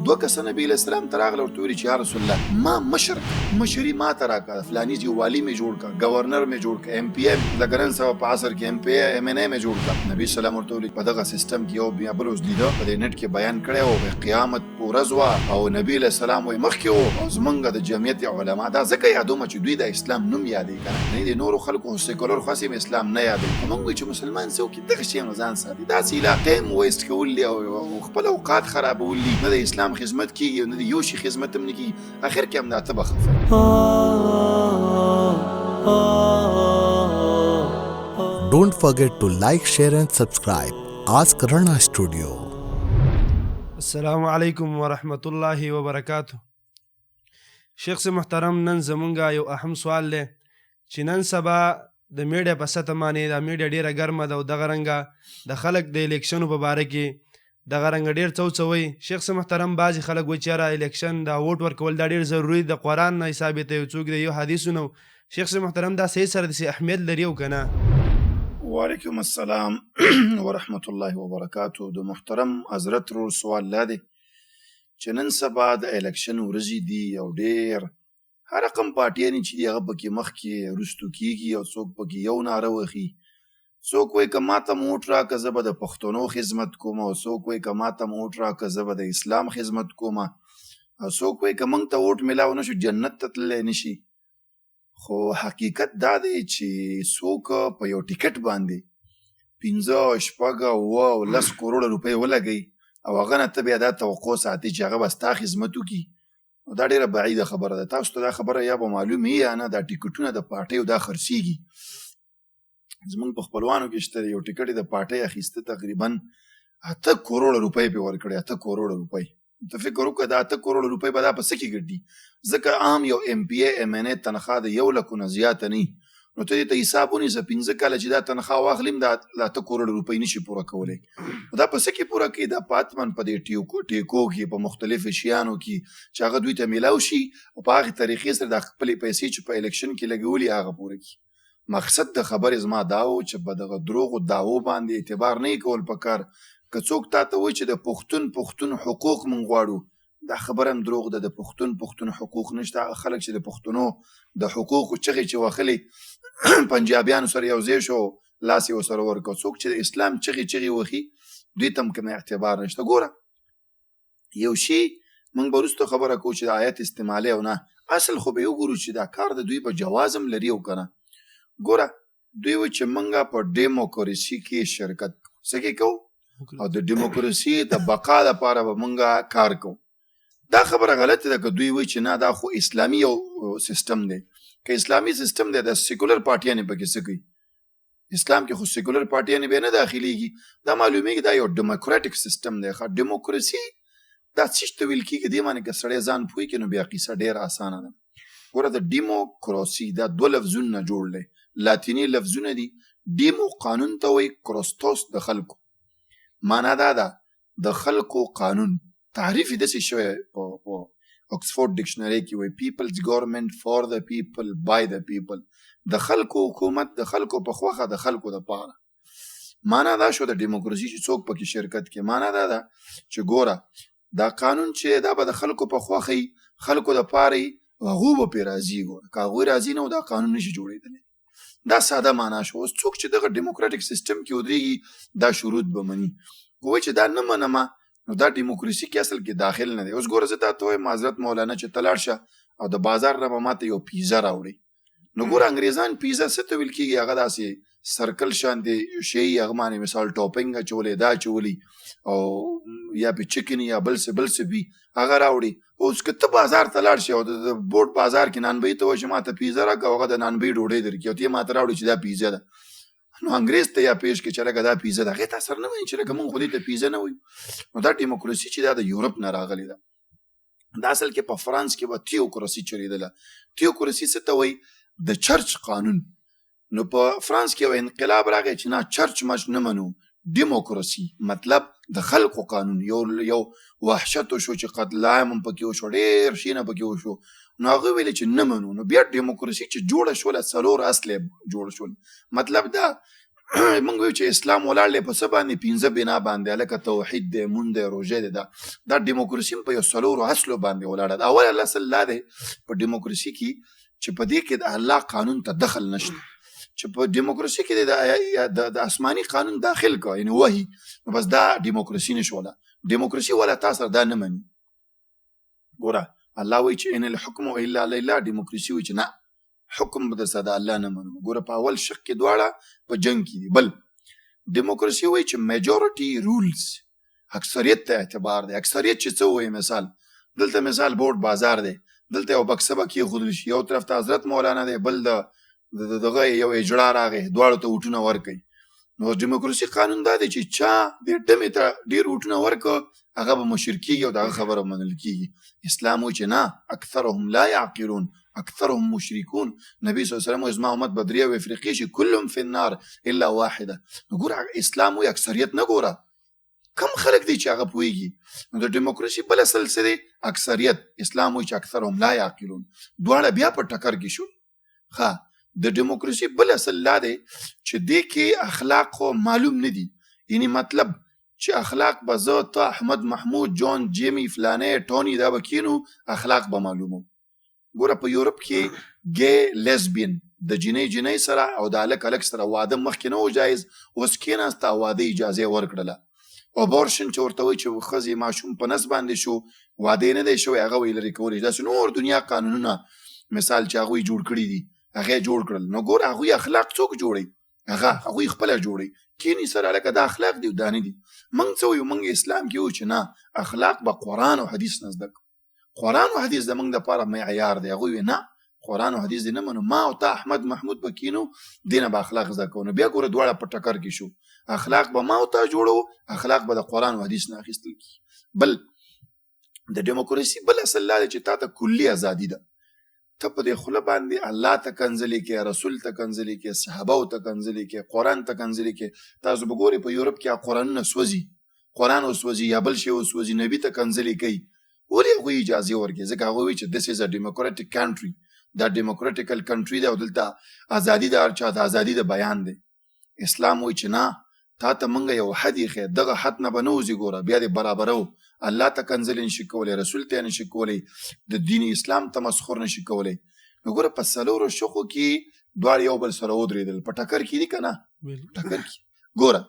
دوه کسه نبی علیہ السلام ته راغله ورته ویلي چې یا رسول الله ما مشري ما ته راکړه، فلاني چې والي مې جوړ کړه، گورنر مې جوړ کړه، ایم پی ایم لکه نن سبا په عصر کې ایم پی ایم ان اے مې جوړ کړه. نبی سلام ورته ویلي په دغه سیستم کې یو بیا بل اوس لیده په دې نت کې بیان کړی و، قیامت ورځ وه او نبی علیہ السلام وایي مخکې و او زمونږ د جمعیت علما دا ځکه یادومه چې دوی د اسلام نوم یادوي که نه د نورو خلکو سیکولر خاص هم اسلام نه یادوي. موږ وایو چې مسلمان څوک دغه شی نه ځان ساتي، داسې لا ټایم ویسټ کول دي او خپل اوقات خرابول دي، نه د اسلام خدمت کیږي او نه د یو شي خدمت هم نه کیږي، اخر کې هم دا ته به خفه. Don't forget to like, share and subscribe. Ask Rana Studio. السلام علیکم ورحمت الله وبرکاته. شیخ سے محترم، نن زمونږه یو اهم سوال دی چې نن سبا د میډیا په سطح باندې دا میډیا ډیره ګرمه ده او دغه رنګه د خلک د الیکشنو په باره کې دغه رنګه ډیر څه وڅوي. شیخ سے محترم بعضې خلک وایي چې یاره الیکشن دا ووټ ورکول دا ډیر ضروري د قرآن نه حساب ته یو څوک د یو حدیثونو. شیخ سے محترم دا صحیح سره داسې اهمیت لري او که نه؟ وعلیکم السلام ورحمت الله وبرکاته. د محترم حضرت رو سوال لا دی چې نن سبا د الیکشن ورځې دي او ډیر هر رقم پارټیانې چې دي هغه پکې مخکې وروستو کیږي او څوک پکې یو ناره وهي، څوک وایي که ما ته موټ راکړه زه به د پښتنو خدمت کوم، او څوک وایي که ما ته موټ راکړه زه به د اسلام خدمت کوم، او څوک وایي که موږ ته ووټ میلاو نه شو جنت ته تللی نه شي. خو حقیقت دا دی چې څوک په یو ټیکټ باندې 15 شپږ اووه او 10 کروړه روپۍ ولګوي او هغه نه ته بیا دا توقع ساتي چې هغه به ستا خدمت وکړي، دا ډېره بعیده خبره ده. تاسو ته دا خبره یا به معلوم یا نه، دا ټیکټونه د پارټیو دا خرڅېږي. زمونږ په خپلوانو کې شته یو ټیکټ د پارټۍ اخیسته تقریبا 8 کروړه روپۍ پې ورکړې. 8 کروړه روپۍ ته فکر وکړه د 8 کروړه روپۍ به دا په څه کې ګټي؟ ځکه عام یو ایم پی اے ایم ان اے تنخواه د 1 لک نه زیاته نه وي، نو ته دې ته حساب ونیسه 15 کاله چې دا تنخواه واخلیم دا 8 کروړه روپۍ نشي پوره کولی. دا په څه کې پوره کوي؟ دا په حتماً په دې ټیکو کې په مختلفو شیانو کې چې هغه دوی ته میلاو شي او په هغې طریقې سره د خپلې پیسې چې په الیکشن کې لګولي هغه پوره کړي. مقصد د خبرې زما دا و چې په دغه دروغو دعوو باندې اعتبار نه کول پکار. که څوک تا ته وایي چې د پښتون حقوق مونږ غواړو، دا خبره هم دروغ ده. د پښتون حقوق نشته. هغه خلک چې د پښتنو د حقوقو چغې چې وهلې پنجابیانو سره یو ځای شو لاس یې ورسره ورکړ. څوک چې د اسلام چغې وهي دوی ته هم کوم اعتبار نشته. ګوره یو شي موږ به وروسته خبره کوو چې د آیت استعمالي او نه، اصل خو به یې وګورو چې دا کار د دوی په جواز هم لري او که نه. ګوره دوی وایي چې موږ په ډیموکراسي کې شرکت کوو، څه کې کوو؟ او د ډیموکراسي د بقا لپاره به موږ کار کوو. دا خبره غلطه ده که دوی وایي چې نه دا خو اسلامي یو سیستم دی. که اسلامي سیستم دی د سیکولر پارټیانې پکې څه کوي؟ اسلام کې خو سیکولر پارټیانې بیا نه داخلیږي. دا معلومیږي دا یو ډیموکراټیک سیستم دی. ډیموکراسي دا څه ته ویل کېږي؟ دې باندې که سړی ځان پوه کړي نو بیا قیصه ډېره اسانه ده. ګوره د ډیموکراسي دا 2 لفظونه نه جوړ دی، لاتیني لفظونه دي. ډیمو قانون ته وایي، کروستوس د خلکو. معنا دا ده د خلکو قانون. تعریف یې داسې شوی په اکسفورد ډکشنري کې وایي پیپلز ګورنمنت فار د پیپل بای د پیپل. د خلکو حکومت د خلکو په خوښه د خلکو دپاره. معنا دا شو د ډیموکراسي چې څوک پکې شرکت کوي. معنا دا ده چې ګوره دا قانون چې دا به د خلکو په خوښه وي، خلکو دپاره وي، هغوی به پرې راضي. ګوره که هغوی راضي نه و دا قانون نشي جوړېدلی. دا ساده معنا شو. اوس څوک چې دغه ډیموکراټیک سیستم کې ودرېږي دا شروط به مني. وایي چې دا نه منمه نو دا ډیموکراسي کې اصل کې داخل نه دی. اوس ګوره زه تا ته وایم حضرت مولانا چې ته لاړ شه او د بازار نه به ماته یو پیزا راوړي، نو ګوره انګریزان پیزا څه ته ویل کېږي؟ هغه داسې سرکل شانې شی هغه باندې مثال ټاپنګ اچولی، دا اچولي او یا پې چکن یا بل څه وي هغه راوړي. اوس که ته بازار ته لاړ شي او د بوټ بازار کې نانبۍ ته وایي چې ماته پیزا راکړه، هغه د نانبۍ ډوډۍ درکړي او ته یې ماته راوړي چې دا پیزا ده، نو انګریز ته یا پیش کې چې لکه دا پیزا ده، هغې ته اثر نه وایي چې لکه موږ خو دې ته پیزا نه وایو. نو دا ډیموکراسي چې دا د یورپ نه راغلې ده. دا اصل کې په فرانس کې به تیوکراسي چلېدله. تیوکراسي څه ته وایي؟ د چرچ قانون. نو په فرانس کې یو انقلاب راغی چې نه چرچ مچ نه منو، ډیموکراسي مطلب د خلکو قانون. یو وحشت شو چې قتل عام هم پکې وشو، ډېر شیونه پکې وشو. نو هغه ویلې چې نه منو. نو بیا ډیموکراسي چې جوړه شوله 4 اصل جوړ شول. مطلب دا موږ وایو چې اسلام ولاړ دی په څه باندې؟ 5 بنا باندې، لکه توحید دی، مونځ دی، روژه دی. دا ډیموکراسي په یو 4 اصلو باندې ولاړه ده. اول اصل دا دی په ډیموکراسي کې چې په دې کې د الله قانون ته دخل نشته، چې په ډیموکراسي کې د آسماني قانون داخل کا یعنی وحي، نو بس دا ډیموکراسي نشوله. ډیموکراسي ولا تاسو دا نه مني. ګوره الله وایي چې ان الحكم الا لله، ډیموکراسي وایي چې نه حکم به د صدا الله نه منو. ګوره په اول شق کې دواړه په جنگ کې دي. بل ډیموکراسي وایي چې میجورټي رولز، اکثریت ته اعتبار دی. اکثریت چې څه وایي، مثال دلته مثال بورډ بازار دی، دلته یو بکسه به کېښودل شي، یو طرف ته حضرت مولانا دی، بل دغه یو اجړا راغی، دواړو ته ووټونه ورکوي. نو ډیموکراسي قانون دا دی چې چا دې ډمې ته ډېر ووټونه ورکړه هغه به مشر کېږي او دغه خبره منل کېږي. اسلام وایي چې نه، اکثرهم لا یعقلون اکثرهم مشرکون. نبی صلی الله علیه وسلم وایي زما امت به 3 فرقې شي کلهم فی النار الا واحده. نو ګوره اسلام وایي اکثریت نه ګوره، کم خلک دی چې هغه پوهېږي. نو د ډیموکراسي بل اصل څه دی؟ اکثریت. اسلام وایي چې اکثرهم لا یعقلون. دواړه بیا په ټکر کې شول. ښه، د ډیموکراسي بل اصل لا دی چې دې کې اخلاق خو معلوم نه دي. یعنی مطلب چې اخلاق به زه ته احمد محمود جون جیمی فلانه ټونی دا به کینو، اخلاق به معلومو. ګوره په یورپ کې ګی لیزبین د جنۍ سره او د هلک سره واده مخکې نه و جایز، اوس کېناسته واده اجازه ورکړله. ابورشن چې ورته وایي چې ښځې ماشوم په نس باندې شو، واده نه دی شوی، هغه ویې لرې کولی. داسې نور دنیا قانونونه مثال چې هغوی جوړ کړي دي هغه جوړ کړل. نو ګوره هغوی اخلاق څوک جوړوي؟ هغوی خپله جوړوي. کینی سره لکه دا اخلاق دی دا نه دي. موږ څه وایو؟ موږ اسلام کې وایو چې نه، اخلاق به قرآن او حدیث نه زده کړو. قرآن او حدیث زموږ دپاره معیار دی. هغوی وایي نه، قرآن او حدیث دې نه منو، ما او تا احمد محمود به کینو، دې نه به اخلاق زده کوو. نو بیا ګوره دواړه په ټکر کې شو. اخلاق به ما او تا جوړو، اخلاق به د قرآن او حدیث نه اخیستل کېږي. بل د ډیموکراسي بل اصل لا دی چې تا ته کلي ازادي ده. ته په دې خوله باندې الله ته کنځلې کې، رسول ته کنځلې کې، صحابه ته کنځلې کې، قرآن ته کنځلې کې. تاسو به ګورئ په یورپ کې قرآنونه سوځي، قرآن وسوځي یا بل شی وسوځي، نبي ته کنځلې کوي. ولې هغوی اجازه ورکوي؟ ځکه هغوی وایي چې this is a democratic country، دا ډیموکراتیکل کنټري ده او دلته ازادي ده، هر چا ته ازادي د بیان دی. اسلام وایي چې نه، تا ته موږ یو حد ایښی، دغه حد نه به نه وځي. ګوره بیا دې برابرو، الله ته کنځل نشي کولی، رسول ته نشي کولی، د دین اسلام تمسخر نشي کولی. نو ګوره په 4 شخو کې دواړه یو بل سره ودرېدل، په ټکر کې دي که نه؟ ټکر کې. ګوره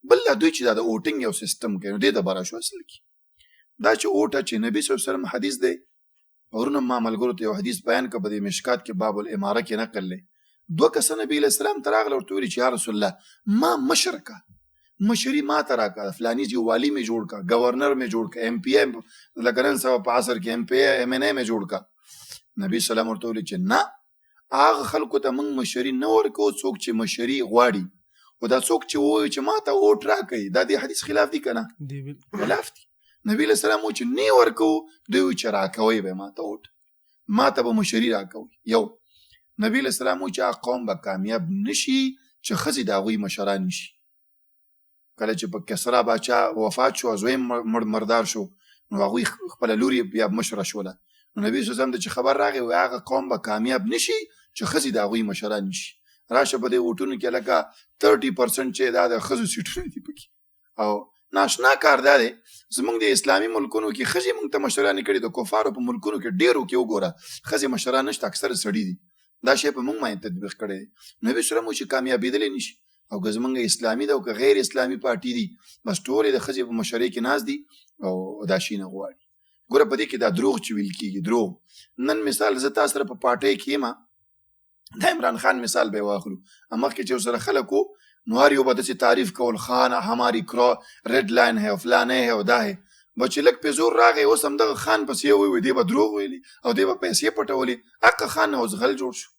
بل دوی چې دا د ووټینګ یو سیستم کوي، نو دې ته به راشو اصل کې دا چې ووټه چې نبي صلی الله علیه وسلم حدیث دی. پرونه ما ملګرو ته یو حدیث بیان کړ، په دې مشکات کې باب الاماره کې نقل دی. 2 کسه نبی علیه السلام ته راغله، ورته ویلي چې یا رسول الله ما مشر کا، مشري ما ته راکړه، فلاني چې والی مې جوړ کا، گورنر مې جوړ کا، MP لکه نن سبا په عصر کې MP MNA مې جوړ کا. نبی صلی الله علیه وسلم ورته ویلي چې نه، هغه خلکو ته موږ مشري نه ورکوو څوک چې مشري غواړي، او دا څوک چې ووایي چې ما ته ووټ راکوي، دا د حدیث خلاف دي که نه؟ خلاف دي. نبی علیه السلام وایي چې نه ورکوو، دوی وایي چې راکوئ به ما ته ووټ، ما ته به مشري راکوئ. یو نبی علیه السلام وایي چې هغه قوم به کامیاب نشي چې ښځې د هغوی مشران نشي. کله چې په کسرا باچا وفات شو، زوی مردار شو، نو هغوی خپله لور یې بیا مشره شوله. نو نبی صلی الله علیه وسلم ته چې خبر راغی، وایي هغه قوم به کامیاب نشي چې ښځې د هغوی مشران نشي. راشه په دې ووټونو کې لکه 30% چې دا د ښځو سیټونه دي پکې. او ناشنا کار دا دی، زموږ د اسلامي ملکونو کې ښځې موږ ته مشرانې کړي، د کفارو په ملکونو کې ډېرو کې وګوره ښځې مشران نشته، اکثره سړي دي. دا شی په موږ باندې تطبیق کړی دی. نبي صلی الله علیه وسلم وایي چې کامیابېدلی نشي. او که زموږ اسلامي ده او که غیر اسلامي پارټي دي، بس ټولې د ښځې په مشرۍ کې ناست دي او دا شي نه غواړي. ګوره په دې کې دا دروغ چې ویل کېږي، دروغ. نن مثال زه تا سره په پارټۍ کې یم، د عمران خان مثال به یې واخلو، مخکې چې ورسره خلک وو، نو هر یو به داسې تعریف کول، خان هماری ریډ لاین ہے او فلانه ہے او دا ہے. به چې لږ پې زور راغی، اوس همدغه خان پسې ووایي، دی به دروغ ویلي او دی به پیسې پټولې. حقه خان نه اوس غل جوړ شو.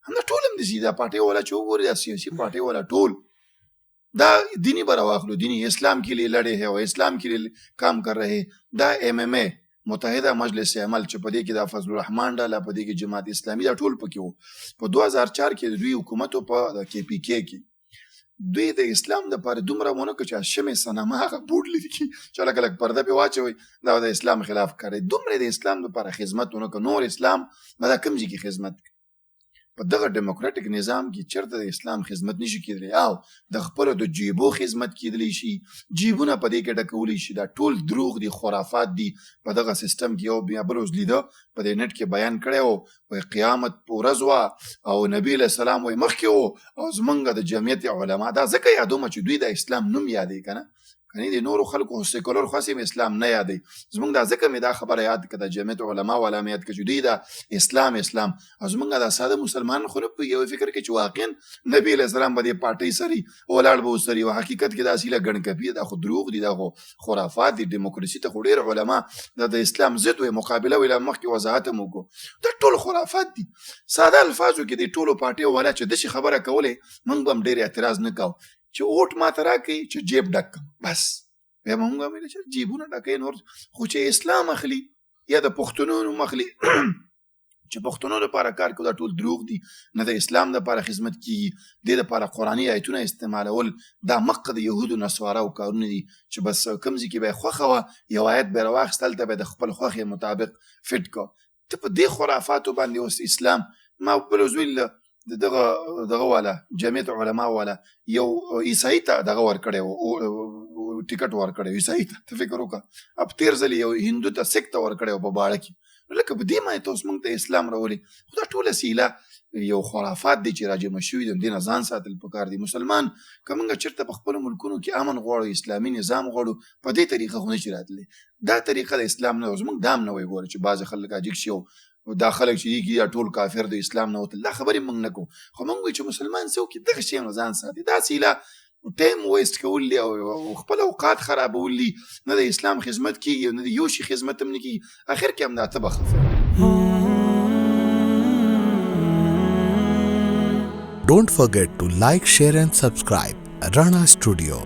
همدا ټول هم داسې دا پارټۍ والا چې وګوري، دا سیاسي پارټۍ والا ټول دا دینی به راواخلو، دینی اسلام کے لیے لڑے ہے او اسلام کے لیے کام کر رہے. دا MMA متحده مجلس عمل چې په دې کې د فضل الرحمن ډله، په دې کې جماعت اسلامي، دا ټول پکې وو. په 2004 کې د دوی حکومت په KPK کې دوی د اسلام دپاره دومره ونه کړه چې هاشم صنما هغه بوډ لیدي چې لکه لږ پرده پې واچوئ، دا د اسلام خلاف کاری. دومره د اسلام دپاره خدمت ونه کړه. نور اسلام به دا کوم ځای کې خدمت کوي؟ په دغه ډیموکراټیک نظام کې چېرته د اسلام خدمت نشي کېدلی او د خپلو د جیبو خدمت کېدلی شي، جیبونه په دې کې ډکولی شي. دا ټول دروغ دي، خرافات دي. په دغه سیستم کې یو بیا بل اوس لیده په دې نټ کې بیان کړی و، وایي قیامت په ورځ وه او نبي علیه السلام وایي مخکې و او زمونږ د جمعیت علما دا ځکه یادومه چې دوی د اسلام نوم یادوي که نه، کنی د نورو خلکو سیکولر خاصم اسلام نه یادوي. زمونږ دا ځکه مې دا خبره یاد کړه د جمعیت علما والا مې یاد کړه چې دوی د اسلام او زمونږ دا ساده مسلمان خو نه پوهېږي، یو فکر کې چې واقعا نبي علیه السلام به دې پارټۍ سري ولاړ به وسري او حقیقت کې دا اصیله ګڼکپي دا خو دروغ دي، دا خو خرافات دي. ډیموکراسي ته خو ډېر علما د اسلام ضد وایي، مقابله ویله مخکې وضاحت هم وکړو. دا ټول خرافات دي. ساده الفاظو کې د ټولو پارټیو والا چې داسې خبره کولې موږ به هم ډېر اعتراض نه کوو چې اوټ ماته راکوي چې جیب ډک کړم بس، بیا به موږ ویل چې جیبونه ډکوي نور، خو چې اسلام اخلي یا د پښتنو نوم اخلي چې پښتنو لپاره کار کوي، دا ټول دروغ دي. نه د اسلام لپاره خدمت کیږي، د لپاره قرآني آیتونه استعمالول دا مقه د یهودو نصاراو کارونه دي چې بس کوم ځای کې به یې خوښه وه یو آیت به یې راواخیست هلته به یې د خپل خوښې مطابق فټ کړه. ته په دې خرافاتو باندې اوس اسلام ما بل زوی دغه والا جمعیت علما والا یو عیسائی ته دغه ورکړی و ټیکټ ورکړی و عیسائی ته، ته فکر وکړه اب تېر ځلې یو هندو ته سیک ته ورکړی و په باړه کې. نو لکه په دې باندې ته اوس موږ ته اسلام راولي، خو دا ټوله سیله یو خرافات دی چې راجمع شوي دي، دې نه ځان ساتل پکار دي. مسلمان که موږ چېرته په خپلو ملکونو کې امن غواړو، اسلامي نظام غواړو، په دې طریقه خو نشي راتلی. دا طریقه د اسلام نه زموږ دا هم نه وایي ګوره چې بعضې خلک عجیب شي او دا خلک چې دي یا ټول کافر د اسلام نه وتل، دا خبرې موږ نه کوو، خو موږ وایو چې مسلمان څه وکړي دغه شی نه ځان ساتي. دا سیله ټایم ویسټ کول دي او خپل اوقات خرابول دي، نه د اسلام خدمت کېږي او نه د یو شي خدمت هم نه کېږي، اخر کې هم دا ته به خفه. Don't forget to like, share and subscribe Rana Studio.